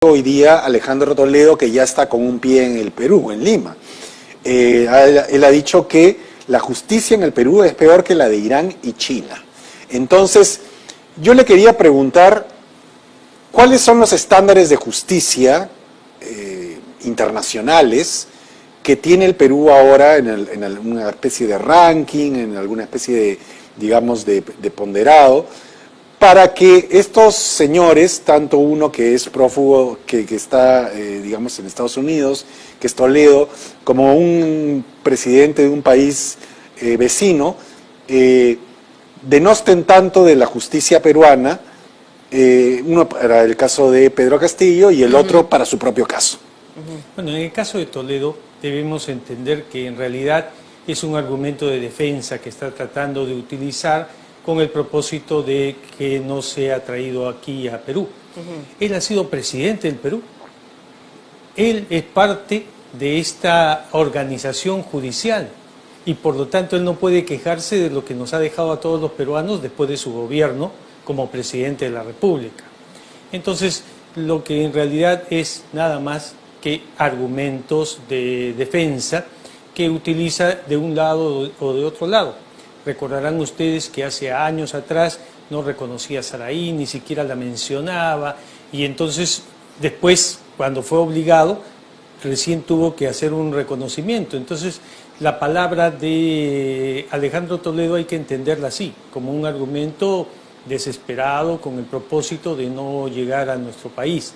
hoy día Alejandro Toledo, que ya está con un pie en el Perú, en Lima. Él ha dicho que la justicia en el Perú es peor que la de Irán y China. Entonces, yo le quería preguntar, ¿cuáles son los estándares de justicia internacionales que tiene el Perú ahora en una especie de ranking, en alguna especie de, digamos, de ponderado, para que estos señores, tanto uno que es prófugo, que está, digamos, en Estados Unidos, que es Toledo, como un presidente de un país vecino, denosten tanto de la justicia peruana, uno para el caso de Pedro Castillo y el otro para su propio caso? Bueno, en el caso de Toledo debemos entender que en realidad es un argumento de defensa que está tratando de utilizar con el propósito de que no sea traído aquí a Perú. Él ha sido presidente del Perú. Él es parte de esta organización judicial y por lo tanto él no puede quejarse de lo que nos ha dejado a todos los peruanos después de su gobierno como presidente de la República. Entonces, lo que en realidad es nada más que argumentos de defensa que utiliza de un lado o de otro lado. Recordarán ustedes que hace años atrás no reconocía a Saraí, ni siquiera la mencionaba, y entonces después, cuando fue obligado, recién tuvo que hacer un reconocimiento. Entonces, la palabra de Alejandro Toledo hay que entenderla así, como un argumento desesperado con el propósito de no llegar a nuestro país.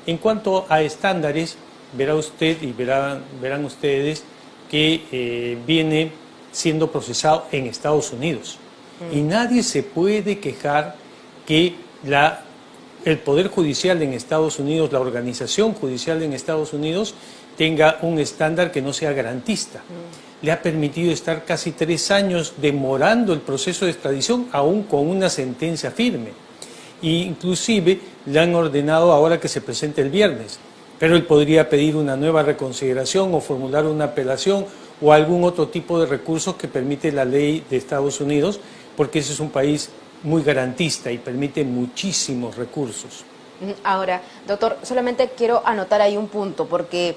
En cuanto a estándares, verá usted y verán ustedes que viene siendo procesado en Estados Unidos. Y nadie se puede quejar que el Poder Judicial en Estados Unidos, la organización judicial en Estados Unidos, tenga un estándar que no sea garantista. Le ha permitido estar casi 3 años demorando el proceso de extradición, aún con una sentencia firme. E inclusive le han ordenado ahora que se presente el viernes, pero él podría pedir una nueva reconsideración o formular una apelación o algún otro tipo de recursos que permite la ley de Estados Unidos, porque ese es un país muy garantista y permite muchísimos recursos. Ahora, doctor, solamente quiero anotar ahí un punto, porque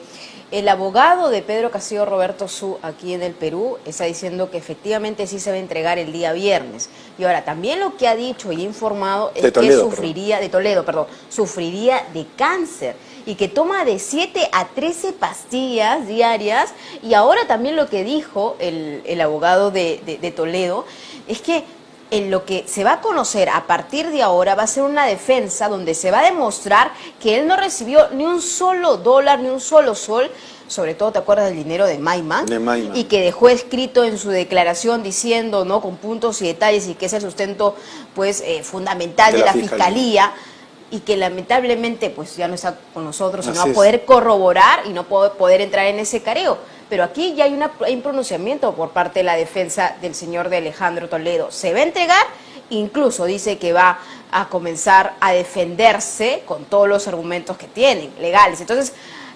el abogado de Pedro Castillo, Roberto Su, aquí en el Perú, está diciendo que efectivamente sí se va a entregar el día viernes. Y ahora, también lo que ha dicho y informado es que sufriría, de Toledo, perdón, sufriría de cáncer y que toma de 7 a 13 pastillas diarias. Y ahora también lo que dijo el abogado de Toledo es que en lo que se va a conocer a partir de ahora va a ser una defensa donde se va a demostrar que él no recibió ni un solo dólar, ni un solo sol, sobre todo te acuerdas del dinero de Maiman, y que dejó escrito en su declaración diciendo, ¿no?, con puntos y detalles, y que es el sustento pues fundamental de la fiscalía, y que lamentablemente pues ya no está con nosotros, y no va a poder corroborar y no poder entrar en ese careo. Pero aquí ya hay un pronunciamiento por parte de la defensa del señor de Alejandro Toledo. Se va a entregar, incluso dice que va a comenzar a defenderse con todos los argumentos que tienen, legales. Entonces,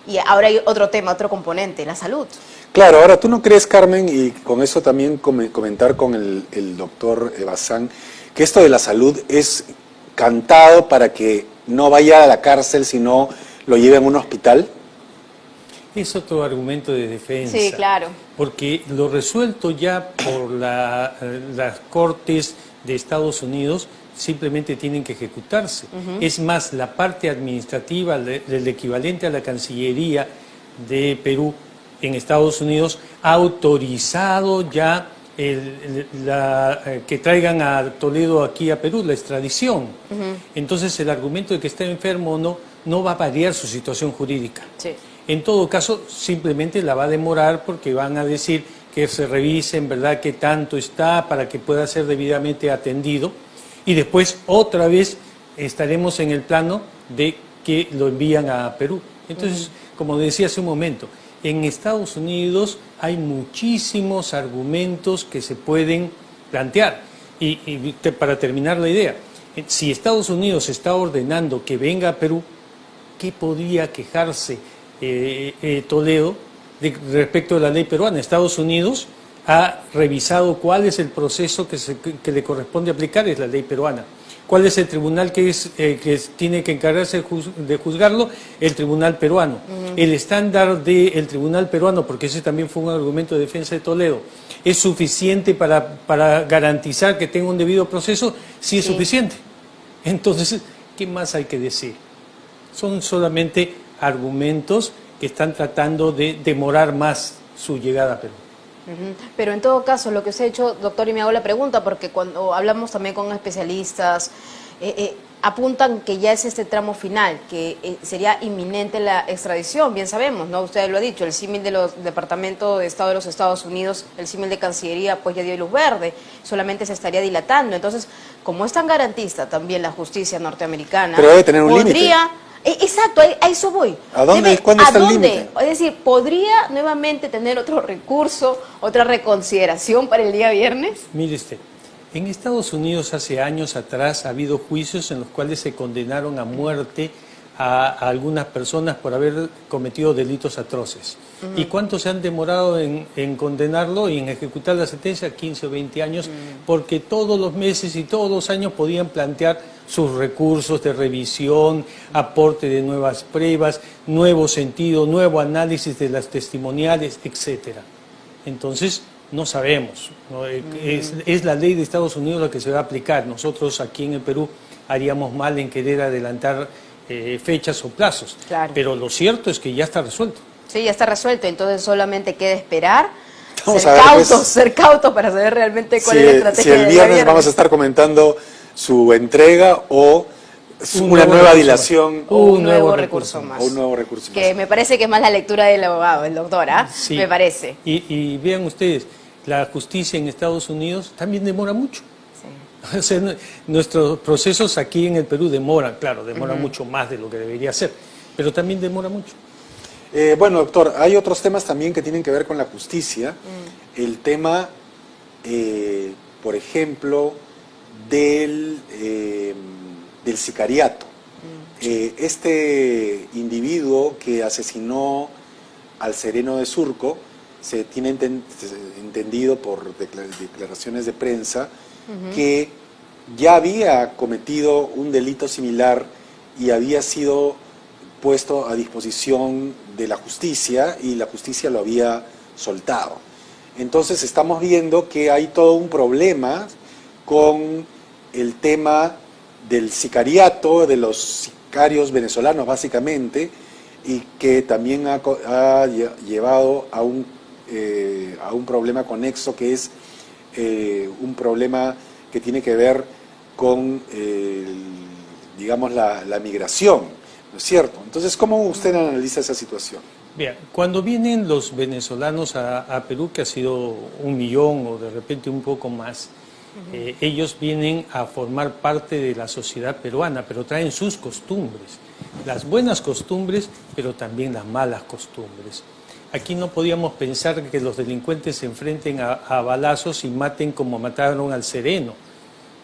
y ahora hay otro tema, otro componente, la salud. Claro, ahora tú no crees, Carmen, y con eso también comentar con el doctor Bazán, que esto de la salud es cantado para que no vaya a la cárcel, sino lo lleve a un hospital. Es otro argumento de defensa. Sí, claro. Porque lo resuelto ya por las Cortes de Estados Unidos simplemente tienen que ejecutarse. Es más, la parte administrativa, el equivalente a la Cancillería de Perú en Estados Unidos, ha autorizado ya que traigan a Toledo aquí a Perú, la extradición. Entonces el argumento de que está enfermo o no va a variar su situación jurídica. Sí. En todo caso, simplemente la va a demorar porque van a decir que se revise en verdad qué tanto está para que pueda ser debidamente atendido, y después otra vez estaremos en el plano de que lo envían a Perú. Entonces, como decía hace un momento, en Estados Unidos hay muchísimos argumentos que se pueden plantear. Y para terminar la idea, si Estados Unidos está ordenando que venga a Perú, ¿qué podría quejarse Toledo respecto de la ley peruana? Estados Unidos ha revisado cuál es el proceso que le corresponde aplicar, es la ley peruana. ¿Cuál es el tribunal que tiene que encargarse de juzgarlo? El tribunal peruano. El estándar del tribunal peruano, porque ese también fue un argumento de defensa de Toledo, ¿es suficiente para garantizar que tenga un debido proceso? Sí, es suficiente. Entonces, ¿qué más hay que decir? Son solamente argumentos que están tratando de demorar más su llegada a Perú. Pero en todo caso, lo que se ha hecho, doctor, y me hago la pregunta, porque cuando hablamos también con especialistas, apuntan que ya es este tramo final, que sería inminente la extradición, bien sabemos, ¿no? Usted lo ha dicho, el símil de los Departamentos de Estado de los Estados Unidos, el símil de Cancillería, pues ya dio luz verde, solamente se estaría dilatando. Entonces, como es tan garantista también la justicia norteamericana, pero debe tener un límite. Exacto, a eso voy. ¿A dónde? ¿Cuándo está el límite? Es decir, ¿podría nuevamente tener otro recurso, otra reconsideración para el día viernes? Mire usted, en Estados Unidos hace años atrás ha habido juicios en los cuales se condenaron a muerte a algunas personas por haber cometido delitos atroces. ¿Y cuánto se han demorado en condenarlo y en ejecutar la sentencia? 15 o 20 años, porque todos los meses y todos los años podían plantear sus recursos de revisión, aporte de nuevas pruebas, nuevo sentido, nuevo análisis de las testimoniales, etcétera. Entonces, no sabemos, ¿no? Es la ley de Estados Unidos la que se va a aplicar. Nosotros aquí en el Perú haríamos mal en querer adelantar fechas o plazos, claro. Pero lo cierto es que ya está resuelto. Sí, ya está resuelto, entonces solamente queda esperar, ser cautos para saber realmente cuál es la estrategia. Si el viernes vamos a estar comentando su entrega o una nueva dilación o un nuevo recurso más. O un nuevo recurso que más. Me parece que es más la lectura del abogado, el doctor, ¿ah? Sí. Me parece. Y vean ustedes, la justicia en Estados Unidos también demora mucho. O sea, nuestros procesos aquí en el Perú demoran mucho más de lo que debería ser, pero también demora mucho. Bueno, doctor, hay otros temas también que tienen que ver con la justicia. El tema, por ejemplo, del sicariato. Este individuo que asesinó al sereno de Surco, se tiene entendido por declaraciones de prensa, que ya había cometido un delito similar y había sido puesto a disposición de la justicia y la justicia lo había soltado. Entonces estamos viendo que hay todo un problema con el tema del sicariato, de los sicarios venezolanos básicamente, y que también ha llevado a un problema conexo que es un problema que tiene que ver con, digamos, la migración, ¿no es cierto? Entonces, ¿cómo usted analiza esa situación? Bien, cuando vienen los venezolanos a Perú, que ha sido 1 millón o de repente un poco más, ellos vienen a formar parte de la sociedad peruana, pero traen sus costumbres, las buenas costumbres, pero también las malas costumbres. Aquí no podíamos pensar que los delincuentes se enfrenten a balazos y maten como mataron al sereno.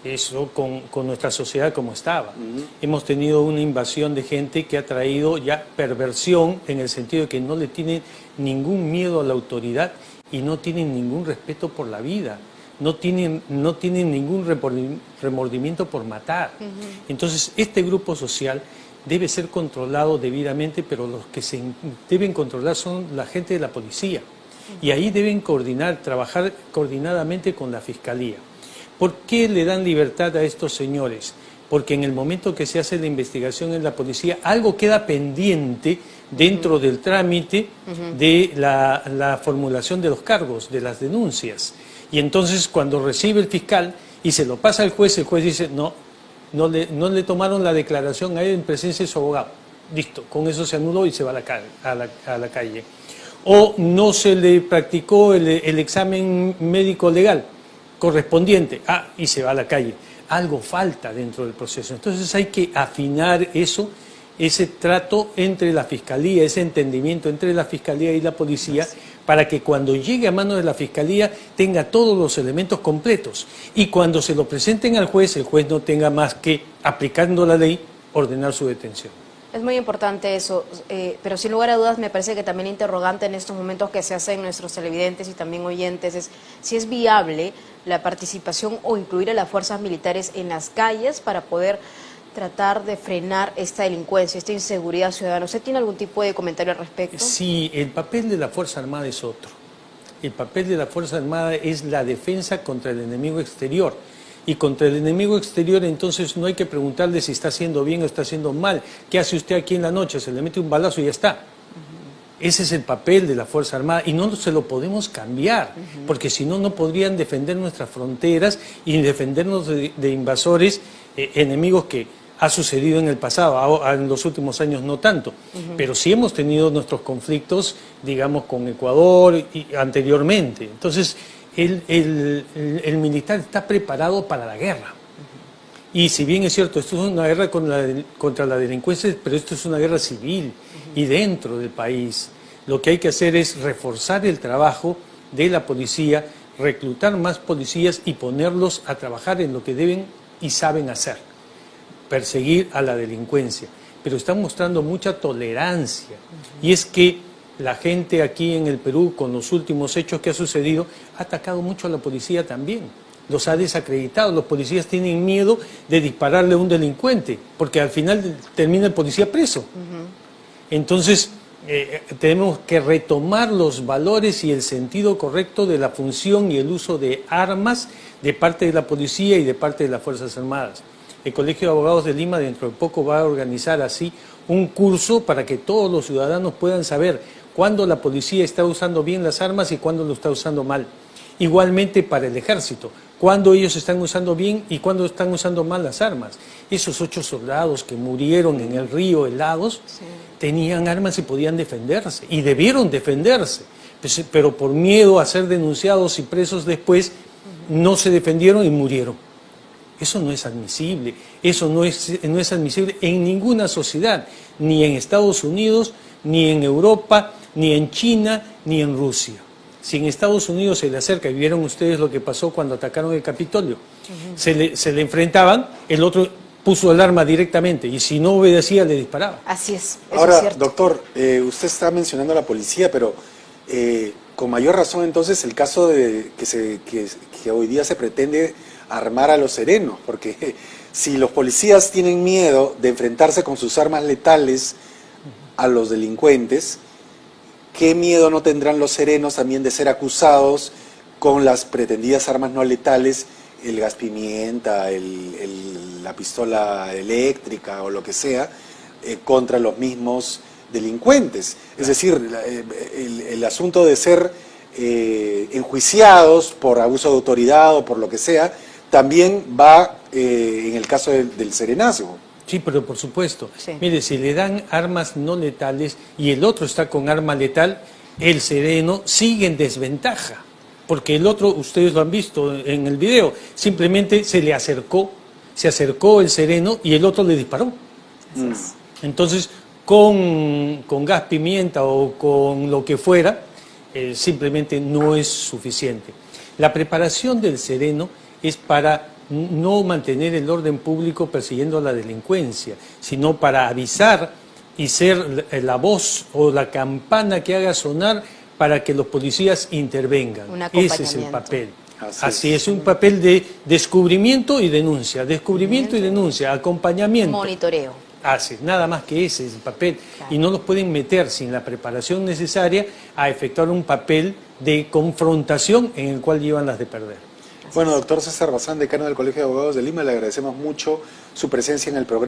Eso con nuestra sociedad como estaba. Hemos tenido una invasión de gente que ha traído ya perversión en el sentido de que no le tienen ningún miedo a la autoridad y no tienen ningún respeto por la vida. No tienen ningún remordimiento por matar. Entonces, este grupo social debe ser controlado debidamente, pero los que se deben controlar son la gente de la policía. Y ahí deben trabajar coordinadamente con la Fiscalía. ¿Por qué le dan libertad a estos señores? Porque en el momento que se hace la investigación en la policía, algo queda pendiente dentro del trámite de la formulación de los cargos, de las denuncias. Y entonces cuando recibe el fiscal y se lo pasa al juez, el juez dice, no le tomaron la declaración a él en presencia de su abogado. Listo, con eso se anuló y se va a la calle. O no se le practicó el examen médico legal correspondiente, y se va a la calle. Algo falta dentro del proceso. Entonces hay que afinar ese trato entre la Fiscalía, ese entendimiento entre la Fiscalía y la Policía, para que cuando llegue a manos de la Fiscalía tenga todos los elementos completos. Y cuando se lo presenten al juez, el juez no tenga más que, aplicando la ley, ordenar su detención. Es muy importante eso, pero sin lugar a dudas me parece que también interrogante en estos momentos que se hacen nuestros televidentes y también oyentes es si es viable la participación o incluir a las fuerzas militares en las calles para poder tratar de frenar esta delincuencia, esta inseguridad ciudadana. ¿Usted tiene algún tipo de comentario al respecto? Sí, el papel de la Fuerza Armada es otro. El papel de la Fuerza Armada es la defensa contra el enemigo exterior. Y contra el enemigo exterior entonces no hay que preguntarle si está haciendo bien o está haciendo mal. ¿Qué hace usted aquí en la noche? Se le mete un balazo y ya está. Ese es el papel de la Fuerza Armada y no se lo podemos cambiar, porque si no, no podrían defender nuestras fronteras y defendernos de invasores, enemigos que ha sucedido en el pasado, en los últimos años no tanto, pero sí hemos tenido nuestros conflictos, digamos, con Ecuador y anteriormente. Entonces, el militar está preparado para la guerra. Y si bien es cierto, esto es una guerra contra la delincuencia, pero esto es una guerra civil y dentro del país. Lo que hay que hacer es reforzar el trabajo de la policía, reclutar más policías y ponerlos a trabajar en lo que deben y saben hacer, perseguir a la delincuencia. Pero están mostrando mucha tolerancia. Y es que la gente aquí en el Perú, con los últimos hechos que ha sucedido, ha atacado mucho a la policía también. Los ha desacreditado. Los policías tienen miedo de dispararle a un delincuente, porque al final termina el policía preso. Entonces, tenemos que retomar los valores y el sentido correcto de la función y el uso de armas de parte de la policía y de parte de las Fuerzas Armadas. El Colegio de Abogados de Lima dentro de poco va a organizar así un curso para que todos los ciudadanos puedan saber cuándo la policía está usando bien las armas y cuándo lo está usando mal. Igualmente para el ejército, cuándo ellos están usando bien y cuándo están usando mal las armas. Esos 8 soldados que murieron en el río helados tenían armas y podían defenderse y debieron defenderse, pero por miedo a ser denunciados y presos después no se defendieron y murieron. Eso no es admisible, eso no es admisible en ninguna sociedad, ni en Estados Unidos, ni en Europa, ni en China, ni en Rusia. Si en Estados Unidos se le acerca, y vieron ustedes lo que pasó cuando atacaron el Capitolio, se le enfrentaban, el otro puso el arma directamente y si no obedecía le disparaba. Así es, eso Ahora, es cierto. doctor, usted está mencionando a la policía, pero con mayor razón entonces el caso de que hoy día se pretende armar a los serenos, porque si los policías tienen miedo de enfrentarse con sus armas letales a los delincuentes, ¿qué miedo no tendrán los serenos también de ser acusados con las pretendidas armas no letales, el gas pimienta, la pistola eléctrica o lo que sea, contra los mismos delincuentes? Es decir, el asunto de ser enjuiciados por abuso de autoridad o por lo que sea, también va en el caso del serenazgo. Sí, pero por supuesto. Sí. Mire, si le dan armas no letales y el otro está con arma letal, el sereno sigue en desventaja. Porque el otro, ustedes lo han visto en el video, simplemente se acercó el sereno y el otro le disparó. Entonces, con gas pimienta o con lo que fuera, simplemente no es suficiente. La preparación del sereno es para no mantener el orden público persiguiendo a la delincuencia, sino para avisar y ser la voz o la campana que haga sonar para que los policías intervengan. Ese es el papel. Así es, un papel de descubrimiento y denuncia, acompañamiento. Monitoreo. Así, nada más que ese es el papel. Claro. Y no los pueden meter sin la preparación necesaria a efectuar un papel de confrontación en el cual llevan las de perder. Bueno, doctor César Bazán, decano del Colegio de Abogados de Lima, le agradecemos mucho su presencia en el programa.